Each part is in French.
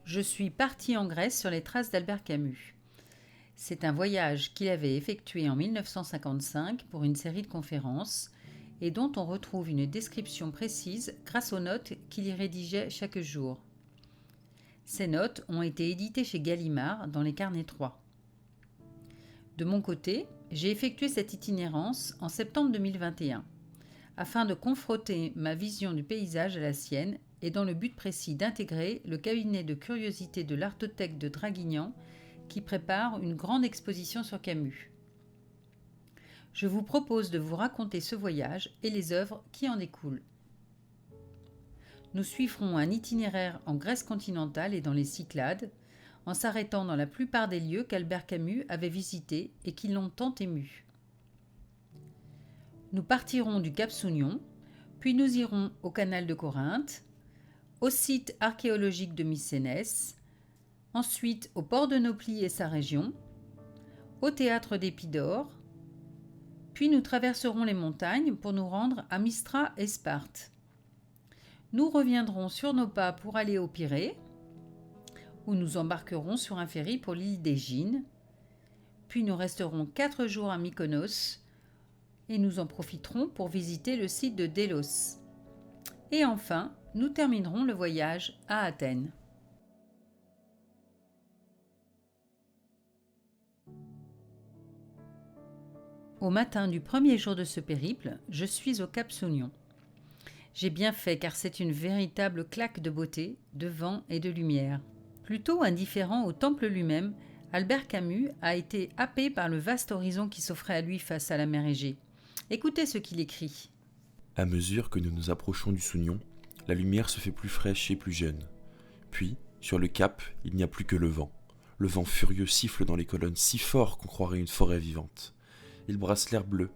Je suis partie en Grèce sur les traces d'Albert Camus. C'est un voyage qu'il avait effectué en 1955 pour une série de conférences et dont on retrouve une description précise grâce aux notes qu'il y rédigeait chaque jour. Ces notes ont été éditées chez Gallimard dans les carnets 3. De mon côté, j'ai effectué cette itinérance en septembre 2021 afin de confronter ma vision du paysage à la sienne et dans le but précis d'intégrer le cabinet de curiosités de l'Artothèque de Draguignan qui prépare une grande exposition sur Camus. Je vous propose de vous raconter ce voyage et les œuvres qui en découlent. Nous suivrons un itinéraire en Grèce continentale et dans les Cyclades, en s'arrêtant dans la plupart des lieux qu'Albert Camus avait visités et qui l'ont tant ému. Nous partirons du Cap Sounion, puis nous irons au canal de Corinthe, au site archéologique de Mycénès, ensuite au port de Nauplie et sa région, au théâtre d'Épidore, puis nous traverserons les montagnes pour nous rendre à Mystra et Sparte. Nous reviendrons sur nos pas pour aller au Pirée, où nous embarquerons sur un ferry pour l'île d'Égine, puis nous resterons 4 jours à Mykonos et nous en profiterons pour visiter le site de Délos. Et enfin, nous terminerons le voyage à Athènes. Au matin du premier jour de ce périple, je suis au Cap Sounion. J'ai bien fait car c'est une véritable claque de beauté, de vent et de lumière. Plutôt indifférent au temple lui-même, Albert Camus a été happé par le vaste horizon qui s'offrait à lui face à la mer Égée. Écoutez ce qu'il écrit. À mesure que nous nous approchons du Sounion, la lumière se fait plus fraîche et plus jeune. Puis, sur le cap, il n'y a plus que le vent. Le vent furieux siffle dans les colonnes si fort qu'on croirait une forêt vivante. Il brasse l'air bleu,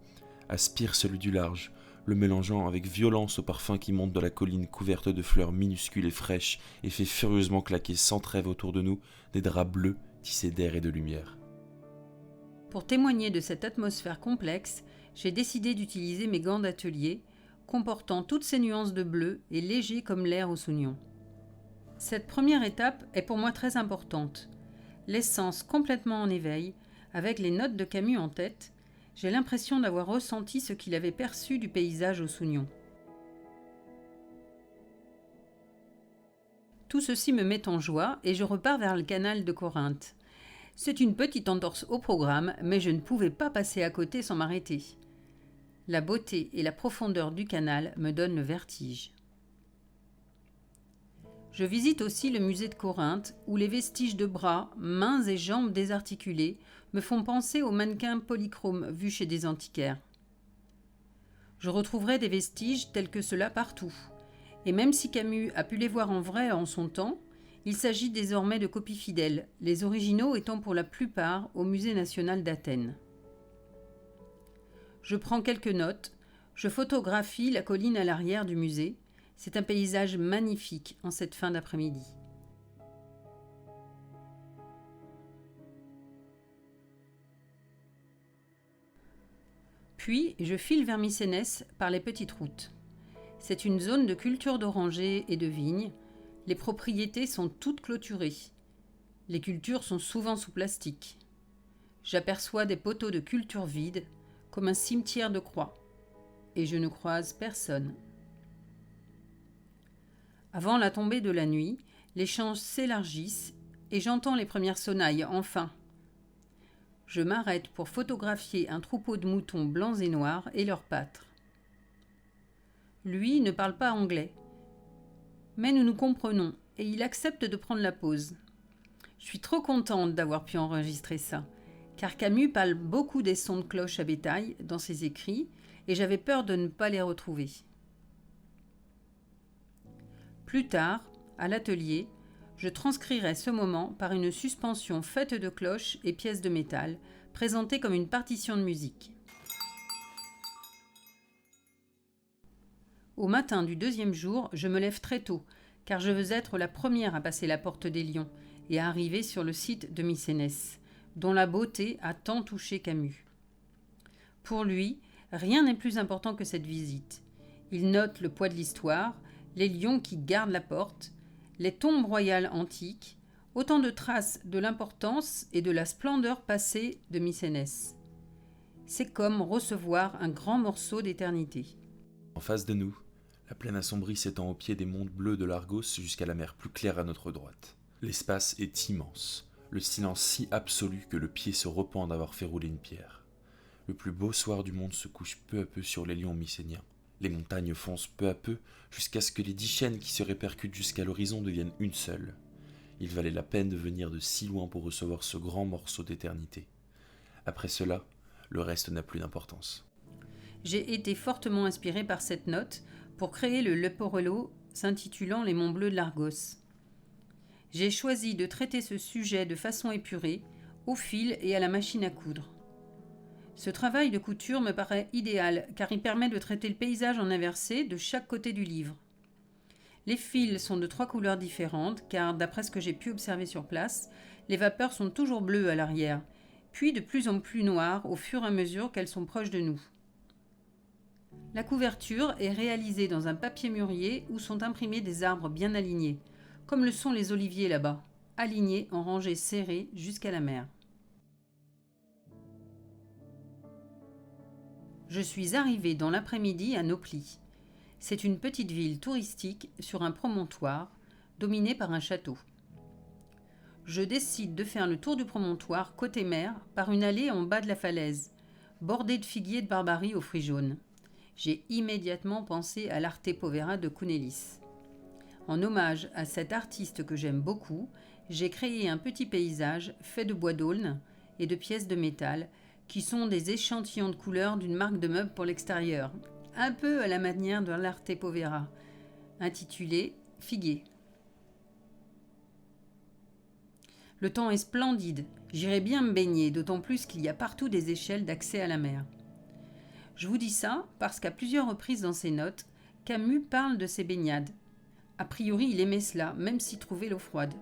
aspire celui du large, le mélangeant avec violence au parfum qui monte de la colline couverte de fleurs minuscules et fraîches et fait furieusement claquer sans trêve autour de nous des draps bleus tissés d'air et de lumière. Pour témoigner de cette atmosphère complexe, j'ai décidé d'utiliser mes gants d'atelier, comportant toutes ces nuances de bleu et légers comme l'air au Sounion. Cette première étape est pour moi très importante. L'essence complètement en éveil, avec les notes de Camus en tête, j'ai l'impression d'avoir ressenti ce qu'il avait perçu du paysage au Sounion. Tout ceci me met en joie et je repars vers le canal de Corinthe. C'est une petite entorse au programme, mais je ne pouvais pas passer à côté sans m'arrêter. La beauté et la profondeur du canal me donnent le vertige. Je visite aussi le musée de Corinthe, où les vestiges de bras, mains et jambes désarticulés me font penser aux mannequins polychromes vus chez des antiquaires. Je retrouverai des vestiges tels que ceux-là partout, et même si Camus a pu les voir en vrai en son temps, il s'agit désormais de copies fidèles, les originaux étant pour la plupart au Musée national d'Athènes. Je prends quelques notes, je photographie la colline à l'arrière du musée. C'est un paysage magnifique en cette fin d'après-midi. Puis, je file vers Mycénès par les petites routes. C'est une zone de culture d'orangers et de vignes. Les propriétés sont toutes clôturées. Les cultures sont souvent sous plastique. J'aperçois des poteaux de culture vides, comme un cimetière de croix. Et je ne croise personne. Avant la tombée de la nuit, les champs s'élargissent et j'entends les premières sonnailles, enfin. Je m'arrête pour photographier un troupeau de moutons blancs et noirs et leurs pâtres. Lui ne parle pas anglais, mais nous nous comprenons et il accepte de prendre la pause. Je suis trop contente d'avoir pu enregistrer ça, car Camus parle beaucoup des sons de cloches à bétail dans ses écrits et j'avais peur de ne pas les retrouver. Plus tard, à l'atelier, je transcrirai ce moment par une suspension faite de cloches et pièces de métal, présentée comme une partition de musique. Au matin du deuxième jour, je me lève très tôt, car je veux être la première à passer la porte des Lions et à arriver sur le site de Mycénès, dont la beauté a tant touché Camus. Pour lui, rien n'est plus important que cette visite. Il note le poids de l'histoire, les lions qui gardent la porte, les tombes royales antiques, Autant de traces de l'importance et de la splendeur passée de Mycénès. C'est comme recevoir un grand morceau d'éternité. En face de nous, la plaine assombrie s'étend au pied des monts bleus de l'Argos jusqu'à la mer plus claire à notre droite. L'espace est immense, le silence si absolu que le pied se repent d'avoir fait rouler une pierre. Le plus beau soir du monde se couche peu à peu sur les lions mycéniens. Les montagnes foncent peu à peu jusqu'à ce que les 10 chaînes qui se répercutent jusqu'à l'horizon deviennent une seule. Il valait la peine de venir de si loin pour recevoir ce grand morceau d'éternité. Après cela, le reste n'a plus d'importance. J'ai été fortement inspiré par cette note pour créer le Leporello s'intitulant Les Monts Bleus de l'Argos. J'ai choisi de traiter ce sujet de façon épurée, au fil et à la machine à coudre. Ce travail de couture me paraît idéal car il permet de traiter le paysage en inversé de chaque côté du livre. Les fils sont de 3 couleurs différentes car, d'après ce que j'ai pu observer sur place, les vapeurs sont toujours bleues à l'arrière, puis de plus en plus noires au fur et à mesure qu'elles sont proches de nous. La couverture est réalisée dans un papier mûrier où sont imprimés des arbres bien alignés, comme le sont les oliviers là-bas, alignés en rangées serrées jusqu'à la mer. Je suis arrivée dans l'après-midi à Nauplie. C'est une petite ville touristique sur un promontoire, dominée par un château. Je décide de faire le tour du promontoire côté mer par une allée en bas de la falaise, bordée de figuiers de Barbarie aux fruits jaunes. J'ai immédiatement pensé à l'Arte Povera de Cunelis. En hommage à cet artiste que j'aime beaucoup, j'ai créé un petit paysage fait de bois d'aulne et de pièces de métal qui sont des échantillons de couleurs d'une marque de meubles pour l'extérieur, un peu à la manière de l'Arte Povera, intitulé Figuier. Le temps est splendide, j'irai bien me baigner, d'autant plus qu'il y a partout des échelles d'accès à la mer. Je vous dis ça parce qu'à plusieurs reprises dans ses notes, Camus parle de ses baignades. A priori, il aimait cela, même s'il trouvait l'eau froide.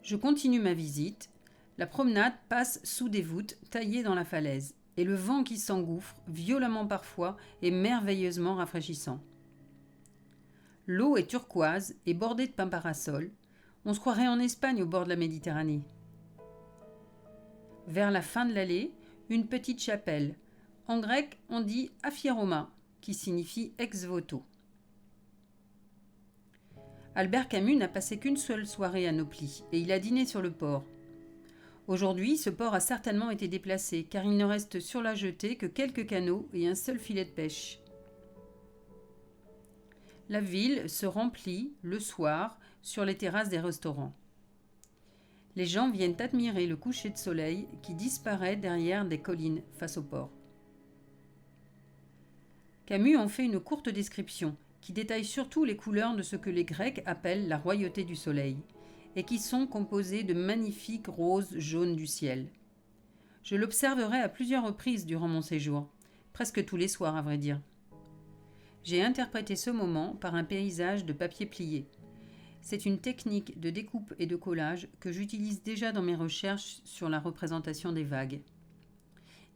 Je continue ma visite. La promenade passe sous des voûtes taillées dans la falaise, et le vent qui s'engouffre, violemment parfois, est merveilleusement rafraîchissant. L'eau est turquoise et bordée de pins parasols. On se croirait en Espagne au bord de la Méditerranée. Vers la fin de l'allée, une petite chapelle. En grec, on dit Aphieroma, qui signifie ex voto. Albert Camus n'a passé qu'une seule soirée à Nauplie, et il a dîné sur le port. Aujourd'hui, ce port a certainement été déplacé, car il ne reste sur la jetée que quelques canots et un seul filet de pêche. La ville se remplit, le soir, sur les terrasses des restaurants. Les gens viennent admirer le coucher de soleil qui disparaît derrière des collines face au port. Camus en fait une courte description qui détaille surtout les couleurs de ce que les Grecs appellent la royauté du soleil et qui sont composées de magnifiques roses jaunes du ciel. Je l'observerai à plusieurs reprises durant mon séjour, presque tous les soirs à vrai dire. J'ai interprété ce moment par un paysage de papier plié. C'est une technique de découpe et de collage que j'utilise déjà dans mes recherches sur la représentation des vagues.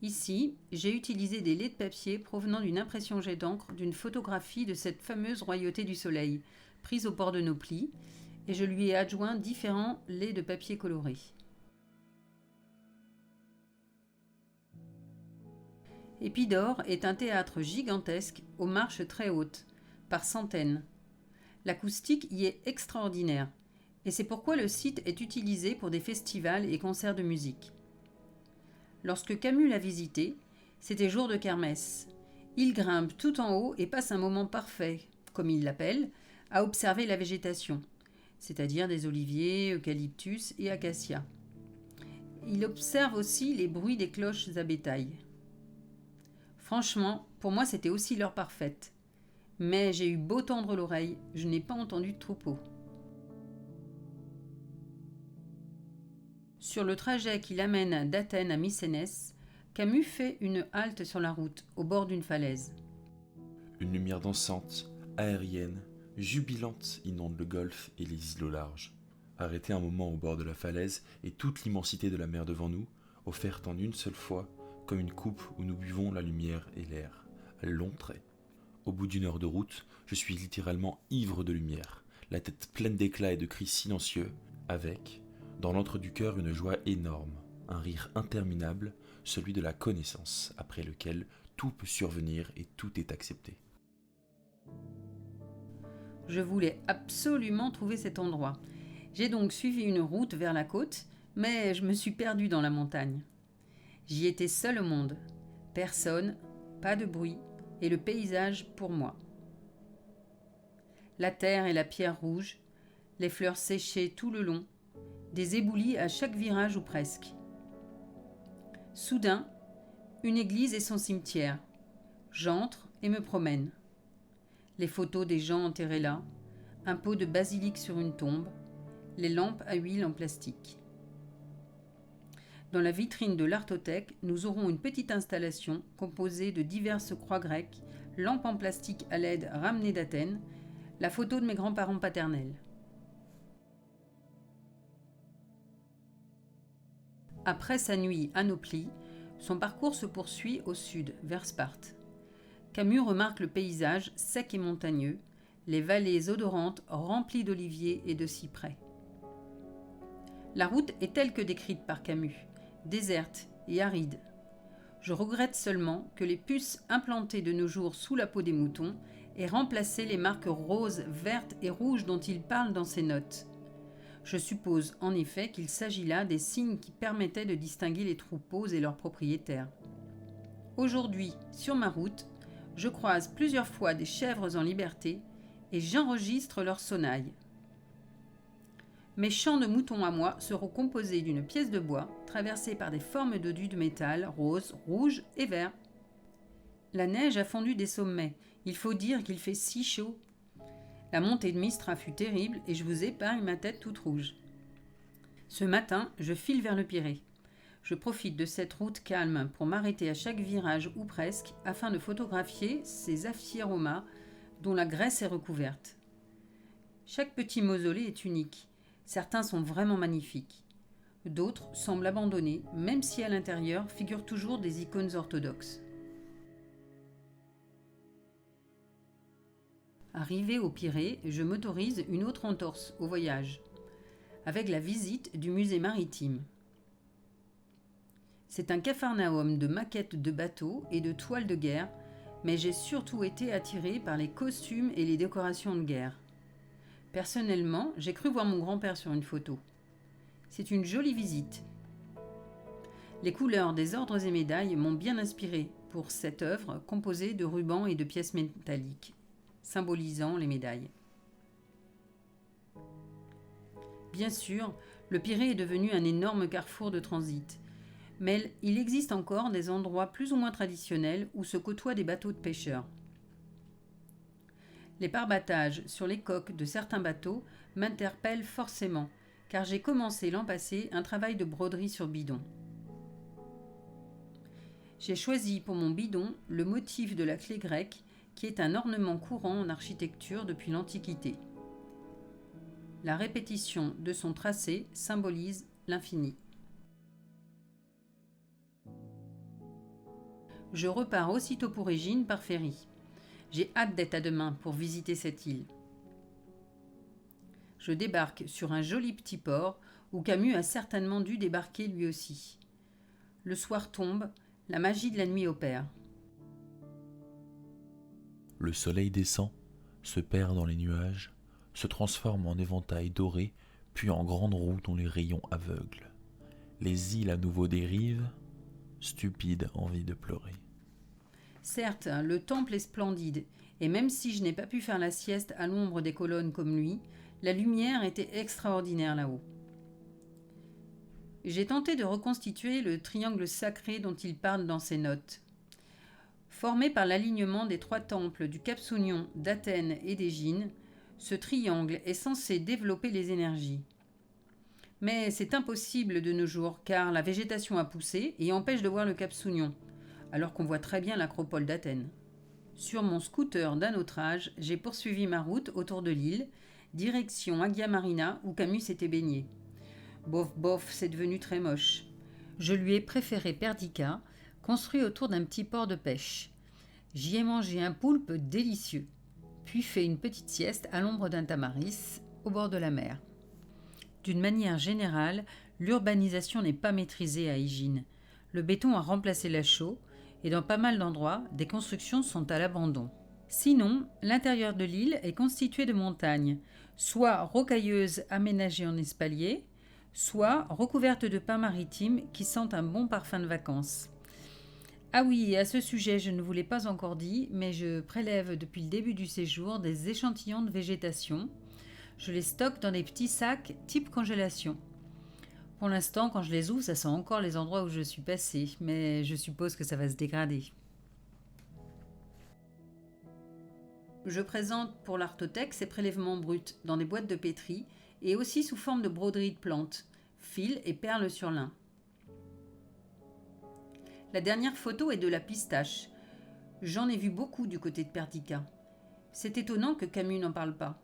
Ici, j'ai utilisé des laits de papier provenant d'une impression jet d'encre d'une photographie de cette fameuse royauté du soleil, prise au port de Nauplie, et je lui ai adjoint différents laits de papier colorés. Épidore est un théâtre gigantesque aux marches très hautes, par centaines. L'acoustique y est extraordinaire, et c'est pourquoi le site est utilisé pour des festivals et concerts de musique. Lorsque Camus l'a visité, c'était jour de kermesse. Il grimpe tout en haut et passe un moment parfait, comme il l'appelle, à observer la végétation, c'est-à-dire des oliviers, eucalyptus et acacias. Il observe aussi les bruits des cloches à bétail. Franchement, pour moi c'était aussi l'heure parfaite. Mais j'ai eu beau tendre l'oreille, je n'ai pas entendu de troupeau. Sur le trajet qui l'amène d'Athènes à Mycénès, Camus fait une halte sur la route, au bord d'une falaise. Une lumière dansante, aérienne, jubilante inonde le golfe et les îles au large. Arrêté un moment au bord de la falaise et toute l'immensité de la mer devant nous, offerte en une seule fois, comme une coupe où nous buvons la lumière et l'air, à longs traits. Au bout d'une heure de route, je suis littéralement ivre de lumière. la tête pleine d'éclats et de cris silencieux, avec, dans l'antre du cœur, une joie énorme, un rire interminable, celui de la connaissance, après lequel tout peut survenir et tout est accepté. Je voulais absolument trouver cet endroit. J'ai donc suivi une route vers la côte, mais je me suis perdue dans la montagne. J'y étais seule au monde. Personne, pas de bruit, et le paysage pour moi. La terre et la pierre rouge, les fleurs séchées tout le long, des éboulis à chaque virage ou presque. Soudain, une église et son cimetière. J'entre et me promène. Les photos des gens enterrés là, un pot de basilic sur une tombe, les lampes à huile en plastique. Dans la vitrine de l'Artothèque, nous aurons une petite installation composée de diverses croix grecques, lampes en plastique à LED ramenées d'Athènes, la photo de mes grands-parents paternels. Après sa nuit à Nauplie, son parcours se poursuit au sud, vers Sparte. Camus remarque le paysage sec et montagneux, les vallées odorantes remplies d'oliviers et de cyprès. La route est telle que décrite par Camus, déserte et aride. Je regrette seulement que les puces implantées de nos jours sous la peau des moutons aient remplacé les marques roses, vertes et rouges dont il parle dans ses notes. Je suppose en effet qu'il s'agit là des signes qui permettaient de distinguer les troupeaux et leurs propriétaires. Aujourd'hui, sur ma route, je croise plusieurs fois des chèvres en liberté et j'enregistre leur sonnaille. Mes champs de moutons à moi seront composés d'une pièce de bois traversée par des formes de dus de métal rose, rouge et vert. La neige a fondu des sommets. Il faut dire qu'il fait si chaud. La montée de Mistra fut terrible et je vous épargne ma tête toute rouge. Ce matin, je file vers le Pirée. Je profite de cette route calme pour m'arrêter à chaque virage ou presque afin de photographier ces aphyromas dont la graisse est recouverte. Chaque petit mausolée est unique. Certains sont vraiment magnifiques. D'autres semblent abandonnés, même si à l'intérieur figurent toujours des icônes orthodoxes. Arrivé au Pirée, je m'autorise une autre entorse au voyage, avec la visite du musée maritime. C'est un capharnaüm de maquettes de bateaux et de toiles de guerre, mais j'ai surtout été attirée par les costumes et les décorations de guerre. Personnellement, j'ai cru voir mon grand-père sur une photo. C'est une jolie visite. Les couleurs des ordres et médailles m'ont bien inspirée pour cette œuvre composée de rubans et de pièces métalliques, symbolisant les médailles. Bien sûr, le Pirée est devenu un énorme carrefour de transit, mais il existe encore des endroits plus ou moins traditionnels où se côtoient des bateaux de pêcheurs. Les parbattages sur les coques de certains bateaux m'interpellent forcément, car j'ai commencé l'an passé un travail de broderie sur bidon. J'ai choisi pour mon bidon le motif de la clé grecque, qui est un ornement courant en architecture depuis l'Antiquité. La répétition de son tracé symbolise l'infini. Je repars aussitôt pour Égine par ferry. J'ai hâte d'être à demain pour visiter cette île. Je débarque sur un joli petit port où Camus a certainement dû débarquer lui aussi. Le soir tombe, la magie de la nuit opère. Le soleil descend, se perd dans les nuages, se transforme en éventail doré, puis en grande roue dont les rayons aveuglent. Les îles à nouveau dérivent, stupide envie de pleurer. Certes, le temple est splendide, et même si je n'ai pas pu faire la sieste à l'ombre des colonnes comme lui, la lumière était extraordinaire là-haut. J'ai tenté de reconstituer le triangle sacré dont il parle dans ses notes. Formé par l'alignement des trois temples du Cap Sounion, d'Athènes et d'Égine, ce triangle est censé développer les énergies. Mais c'est impossible de nos jours, car la végétation a poussé et empêche de voir le Cap Sounion, alors qu'on voit très bien l'acropole d'Athènes. Sur mon scooter d'un autre âge, j'ai poursuivi ma route autour de l'île, direction Agia Marina où Camus s'était baigné. Bof bof, c'est devenu très moche. Je lui ai préféré Perdica, construit autour d'un petit port de pêche. J'y ai mangé un poulpe délicieux. puis fait une petite sieste à l'ombre d'un tamaris au bord de la mer. D'une manière générale, l'urbanisation n'est pas maîtrisée à Aegine. Le béton a remplacé la chaux et dans pas mal d'endroits, des constructions sont à l'abandon. Sinon, l'intérieur de l'île est constitué de montagnes, soit rocailleuses aménagées en espalier, soit recouvertes de pins maritimes qui sentent un bon parfum de vacances. Ah oui, et à ce sujet, je ne vous l'ai pas encore dit, mais je prélève depuis le début du séjour des échantillons de végétation. Je les stocke dans des petits sacs type congélation. Pour l'instant, quand je les ouvre, ça sent encore les endroits où je suis passée, mais je suppose que ça va se dégrader. Je présente pour l'artothèque ces prélèvements bruts dans des boîtes de pétri et aussi sous forme de broderie de plantes, fils et perles sur lin. La dernière photo est de la pistache. J'en ai vu beaucoup du côté de Perdica. C'est étonnant que Camus n'en parle pas.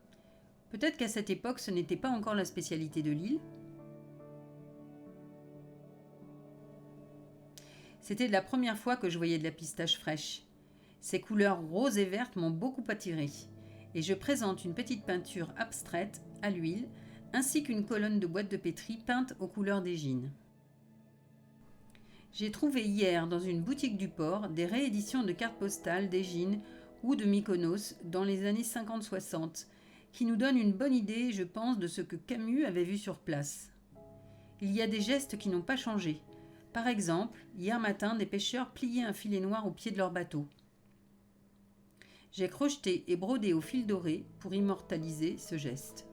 Peut-être qu'à cette époque, ce n'était pas encore la spécialité de l'île. C'était la première fois que je voyais de la pistache fraîche. Ces couleurs roses et vertes m'ont beaucoup attirée. Et je présente une petite peinture abstraite à l'huile, ainsi qu'une colonne de boîte de pétri peinte aux couleurs d'Aegine. J'ai trouvé hier dans une boutique du port des rééditions de cartes postales d'Aegine ou de Mykonos dans les années 50-60, qui nous donnent une bonne idée, je pense, de ce que Camus avait vu sur place. Il y a des gestes qui n'ont pas changé. Par exemple, hier matin, des pêcheurs pliaient un filet noir au pied de leur bateau. J'ai crocheté et brodé au fil doré pour immortaliser ce geste.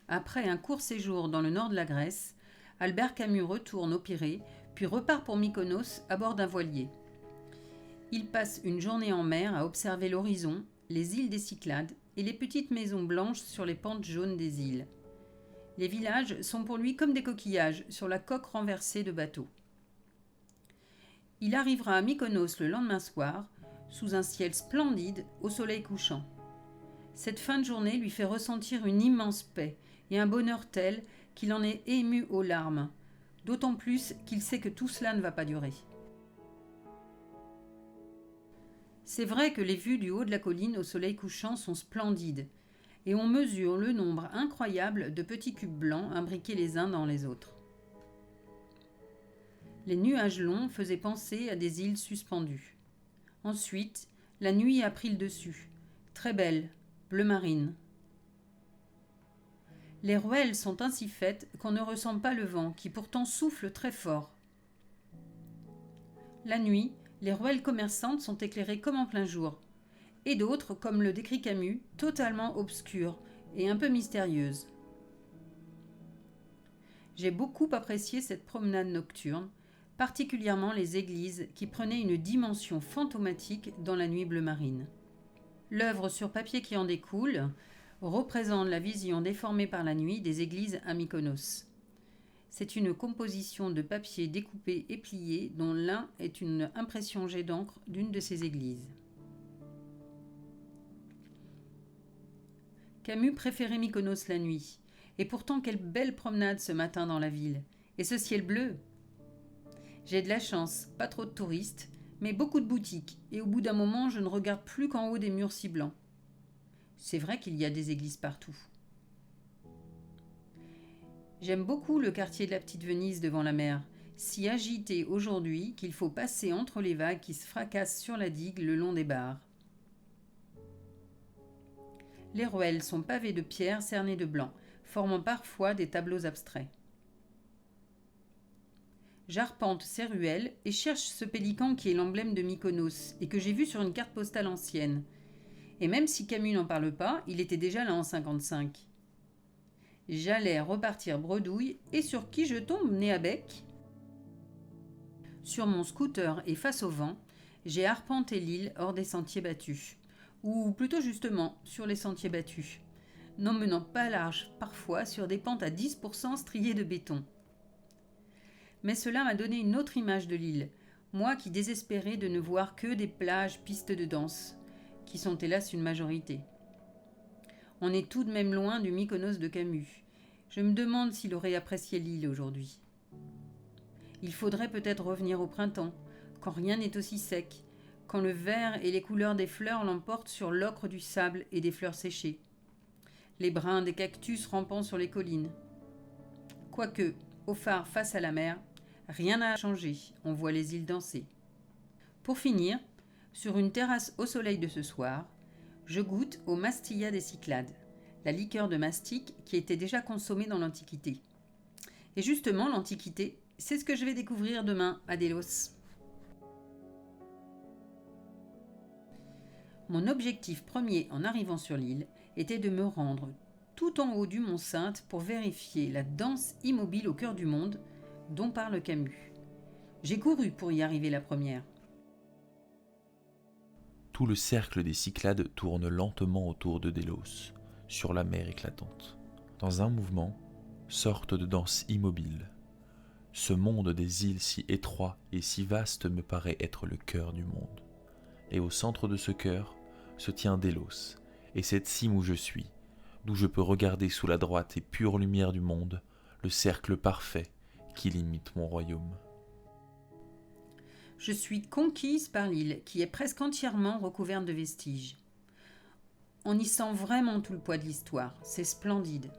Après un court séjour dans le nord de la Grèce, Albert Camus retourne au Pirée, puis repart pour Mykonos à bord d'un voilier. Il passe une journée en mer à observer l'horizon, les îles des Cyclades et les petites maisons blanches sur les pentes jaunes des îles. Les villages sont pour lui comme des coquillages sur la coque renversée de bateaux. Il arrivera à Mykonos le lendemain soir, sous un ciel splendide au soleil couchant. Cette fin de journée lui fait ressentir une immense paix et un bonheur tel qu'il en est ému aux larmes, d'autant plus qu'il sait que tout cela ne va pas durer. C'est vrai que les vues du haut de la colline au soleil couchant sont splendides, et on mesure le nombre incroyable de petits cubes blancs imbriqués les uns dans les autres. Les nuages longs faisaient penser à des îles suspendues. Ensuite, la nuit a pris le dessus, très belle, bleu marine. Les ruelles sont ainsi faites qu'on ne ressent pas le vent, qui pourtant souffle très fort. La nuit, les ruelles commerçantes sont éclairées comme en plein jour, et d'autres, comme le décrit Camus, totalement obscures et un peu mystérieuses. J'ai beaucoup apprécié cette promenade nocturne, particulièrement les églises qui prenaient une dimension fantomatique dans la nuit bleu marine. L'œuvre sur papier qui en découle représente la vision déformée par la nuit des églises à Mykonos. C'est une composition de papier découpé et plié dont l'un est une impression jet d'encre d'une de ces églises. Camus préférait Mykonos la nuit, et pourtant quelle belle promenade ce matin dans la ville, et ce ciel bleu. J'ai de la chance, pas trop de touristes, mais beaucoup de boutiques, et au bout d'un moment, je ne regarde plus qu'en haut des murs si blancs. C'est vrai qu'il y a des églises partout. J'aime beaucoup le quartier de la Petite Venise devant la mer, si agité aujourd'hui qu'il faut passer entre les vagues qui se fracassent sur la digue le long des barres. Les ruelles sont pavées de pierres cernées de blanc, formant parfois des tableaux abstraits. J'arpente ces ruelles et cherche ce pélican qui est l'emblème de Mykonos et que j'ai vu sur une carte postale ancienne. Et même si Camus n'en parle pas, il était déjà là en 55. J'allais repartir bredouille et sur qui je tombe nez à bec ? Sur mon scooter et face au vent, j'ai arpenté l'île hors des sentiers battus. Ou plutôt justement sur les sentiers battus, n'emmenant pas large parfois sur des pentes à 10% striées de béton. Mais cela m'a donné une autre image de l'île, moi qui désespérais de ne voir que des plages, pistes de danse, qui sont hélas une majorité. On est tout de même loin du Mykonos de Camus. Je me demande s'il aurait apprécié l'île aujourd'hui. Il faudrait peut-être revenir au printemps, quand rien n'est aussi sec, quand le vert et les couleurs des fleurs l'emportent sur l'ocre du sable et des fleurs séchées. Les brins des cactus rampant sur les collines. Quoique, au phare face à la mer, rien n'a changé, on voit les îles danser. Pour finir, sur une terrasse au soleil de ce soir, je goûte au Mastilla des Cyclades, la liqueur de mastic qui était déjà consommée dans l'Antiquité. Et justement, l'Antiquité, c'est ce que je vais découvrir demain à Delos. Mon objectif premier en arrivant sur l'île était de me rendre tout en haut du mont Sainte pour vérifier la danse immobile au cœur du monde dont parle Camus. J'ai couru pour y arriver la première. Tout le cercle des Cyclades tourne lentement autour de Délos, sur la mer éclatante. Dans un mouvement, sorte de danse immobile. Ce monde des îles si étroit et si vaste me paraît être le cœur du monde. Et au centre de ce cœur se tient Délos, et cette cime où je suis, d'où je peux regarder sous la droite et pure lumière du monde, le cercle parfait qui limite mon royaume. Je suis conquise par l'île, qui est presque entièrement recouverte de vestiges. On y sent vraiment tout le poids de l'histoire, c'est splendide.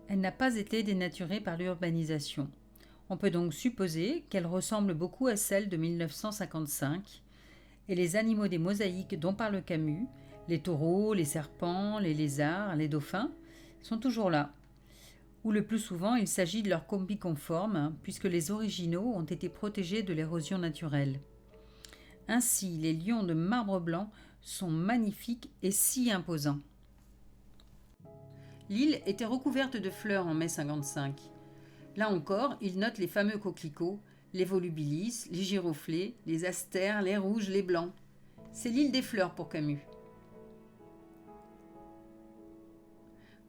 Elle n'a pas été dénaturée par l'urbanisation. On peut donc supposer qu'elle ressemble beaucoup à celle de 1955, et les animaux des mosaïques dont parle Camus, les taureaux, les serpents, les lézards, les dauphins, sont toujours là. Ou le plus souvent, il s'agit de leur copie conforme, puisque les originaux ont été protégés de l'érosion naturelle. Ainsi, les lions de marbre blanc sont magnifiques et si imposants. L'île était recouverte de fleurs en mai 55. Là encore, il note les fameux coquelicots, les volubilis, les giroflées, les astères, les rouges, les blancs. C'est l'île des fleurs pour Camus.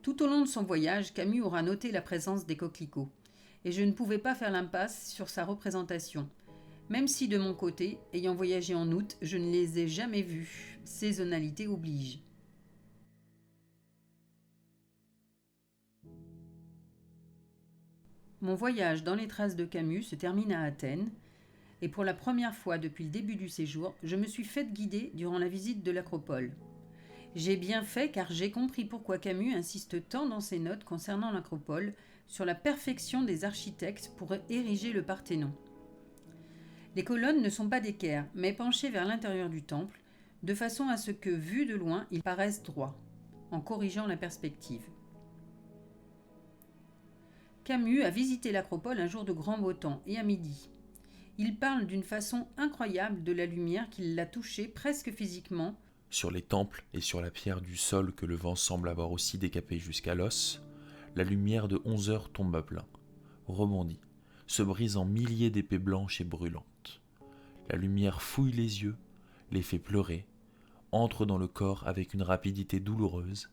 Tout au long de son voyage, Camus aura noté la présence des coquelicots, et je ne pouvais pas faire l'impasse sur sa représentation, même si de mon côté, ayant voyagé en août, je ne les ai jamais vus, saisonnalité oblige. Mon voyage dans les traces de Camus se termine à Athènes, et pour la première fois depuis le début du séjour, je me suis faite guider durant la visite de l'Acropole. J'ai bien fait car j'ai compris pourquoi Camus insiste tant dans ses notes concernant l'Acropole sur la perfection des architectes pour ériger le Parthénon. Les colonnes ne sont pas d'équerre, mais penchées vers l'intérieur du temple, de façon à ce que, vus de loin, ils paraissent droits, en corrigeant la perspective. Camus a visité l'Acropole un jour de grand beau temps et à midi. Il parle d'une façon incroyable de la lumière qui l'a touché presque physiquement. Sur les temples et sur la pierre du sol que le vent semble avoir aussi décapé jusqu'à l'os, la lumière de 11 heures tombe à plein, rebondit, se brise en milliers d'épées blanches et brûlantes. La lumière fouille les yeux, les fait pleurer, entre dans le corps avec une rapidité douloureuse,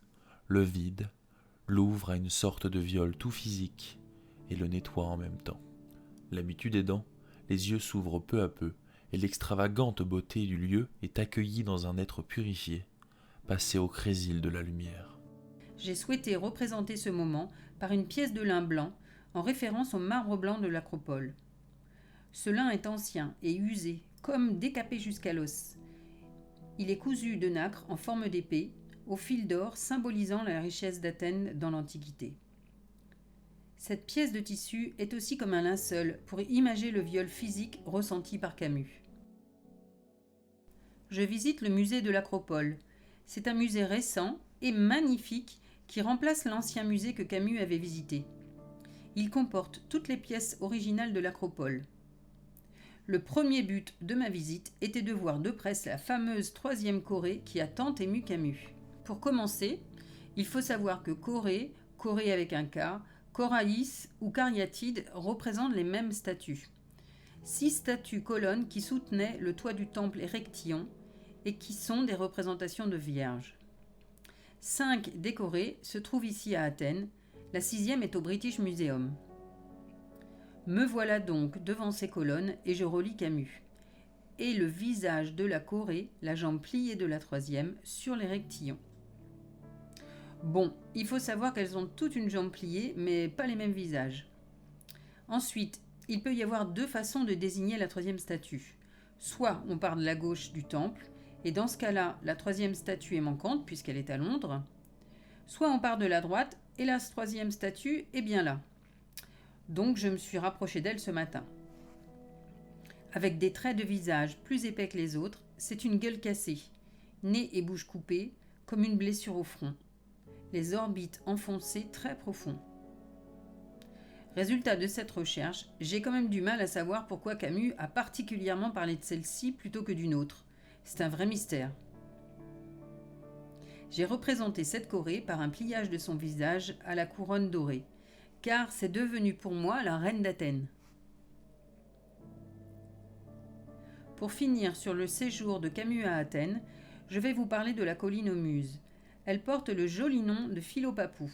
le vide, l'ouvre à une sorte de viol tout physique et le nettoie en même temps. L'habitude aidant, les yeux s'ouvrent peu à peu et l'extravagante beauté du lieu est accueillie dans un être purifié, passé au crésil de la lumière. J'ai souhaité représenter ce moment par une pièce de lin blanc en référence au marbre blanc de l'Acropole. Ce lin est ancien et usé, comme décapé jusqu'à l'os. Il est cousu de nacre en forme d'épée, au fil d'or symbolisant la richesse d'Athènes dans l'Antiquité. Cette pièce de tissu est aussi comme un linceul pour imager le viol physique ressenti par Camus. Je visite le musée de l'Acropole. C'est un musée récent et magnifique qui remplace l'ancien musée que Camus avait visité. Il comporte toutes les pièces originales de l'Acropole. Le premier but de ma visite était de voir de près la fameuse troisième Corée qui a tant ému Camus. Pour commencer, il faut savoir que Corée avec un K, Coraïs ou Cariatide représentent les mêmes statues. 6 statues colonnes qui soutenaient le toit du temple Erechtheion et qui sont des représentations de vierges. 5 décorées se trouvent ici à Athènes, la 6e est au British Museum. Me voilà donc devant ces colonnes et je relis Camus. Et le visage de la Corée, la jambe pliée de la 3e, sur l'Erechtheion. Bon, il faut savoir qu'elles ont toutes une jambe pliée, mais pas les mêmes visages. Ensuite, il peut y avoir 2 façons de désigner la 3e statue. Soit on part de la gauche du temple, et dans ce cas-là, la troisième statue est manquante puisqu'elle est à Londres, soit on part de la droite, et la troisième statue est bien là. Donc je me suis rapprochée d'elle ce matin. Avec des traits de visage plus épais que les autres, c'est une gueule cassée, nez et bouche coupés, comme une blessure au front. Les orbites enfoncées très profonds. Résultat de cette recherche, j'ai quand même du mal à savoir pourquoi Camus a particulièrement parlé de celle-ci plutôt que d'une autre. C'est un vrai mystère. J'ai représenté cette Corée par un pliage de son visage à la couronne dorée, car c'est devenu pour moi la reine d'Athènes. Pour finir sur le séjour de Camus à Athènes, je vais vous parler de la colline aux Muses. Elle porte le joli nom de Philopapou.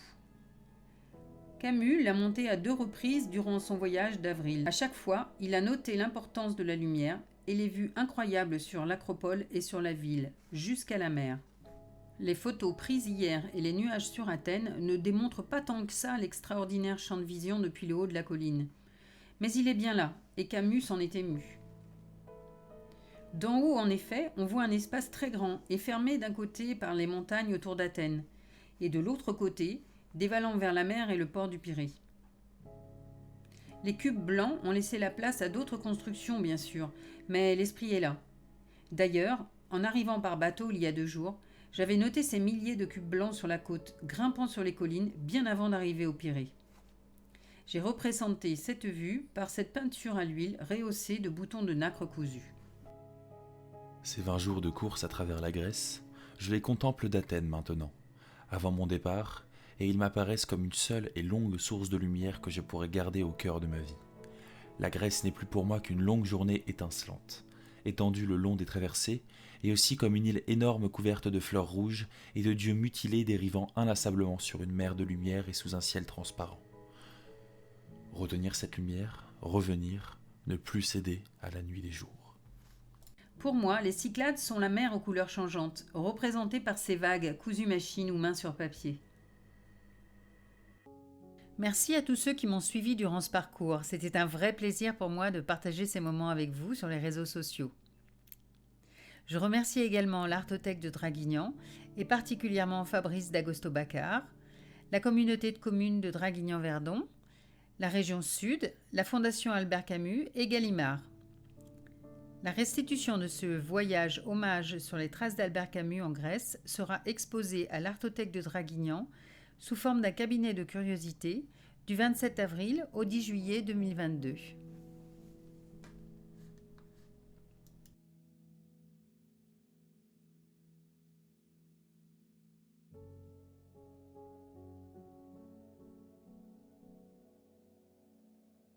Camus l'a montée à 2 reprises durant son voyage d'avril. À chaque fois, il a noté l'importance de la lumière et les vues incroyables sur l'acropole et sur la ville, jusqu'à la mer. Les photos prises hier et les nuages sur Athènes ne démontrent pas tant que ça l'extraordinaire champ de vision depuis le haut de la colline. Mais il est bien là, et Camus s'en est ému. D'en haut, en effet, on voit un espace très grand et fermé d'un côté par les montagnes autour d'Athènes, et de l'autre côté, dévalant vers la mer et le port du Pirée. Les cubes blancs ont laissé la place à d'autres constructions, bien sûr, mais l'esprit est là. D'ailleurs, en arrivant par bateau il y a 2 jours, j'avais noté ces milliers de cubes blancs sur la côte, grimpant sur les collines, bien avant d'arriver au Pirée. J'ai représenté cette vue par cette peinture à l'huile rehaussée de boutons de nacre cousus. Ces 20 jours de course à travers la Grèce, je les contemple d'Athènes maintenant, avant mon départ, et ils m'apparaissent comme une seule et longue source de lumière que je pourrais garder au cœur de ma vie. La Grèce n'est plus pour moi qu'une longue journée étincelante, étendue le long des traversées, et aussi comme une île énorme couverte de fleurs rouges et de dieux mutilés dérivant inlassablement sur une mer de lumière et sous un ciel transparent. Retenir cette lumière, revenir, ne plus céder à la nuit des jours. Pour moi, les Cyclades sont la mer aux couleurs changeantes, représentée par ces vagues cousues machine ou main sur papier. Merci à tous ceux qui m'ont suivi durant ce parcours. C'était un vrai plaisir pour moi de partager ces moments avec vous sur les réseaux sociaux. Je remercie également l'Artothèque de Draguignan et particulièrement Fabrice d'Agosto-Baccar, la communauté de communes de Draguignan-Verdon, la région Sud, la Fondation Albert Camus et Gallimard. La restitution de ce voyage hommage sur les traces d'Albert Camus en Grèce sera exposée à l'Artothèque de Draguignan sous forme d'un cabinet de curiosités du 27 avril au 10 juillet 2022.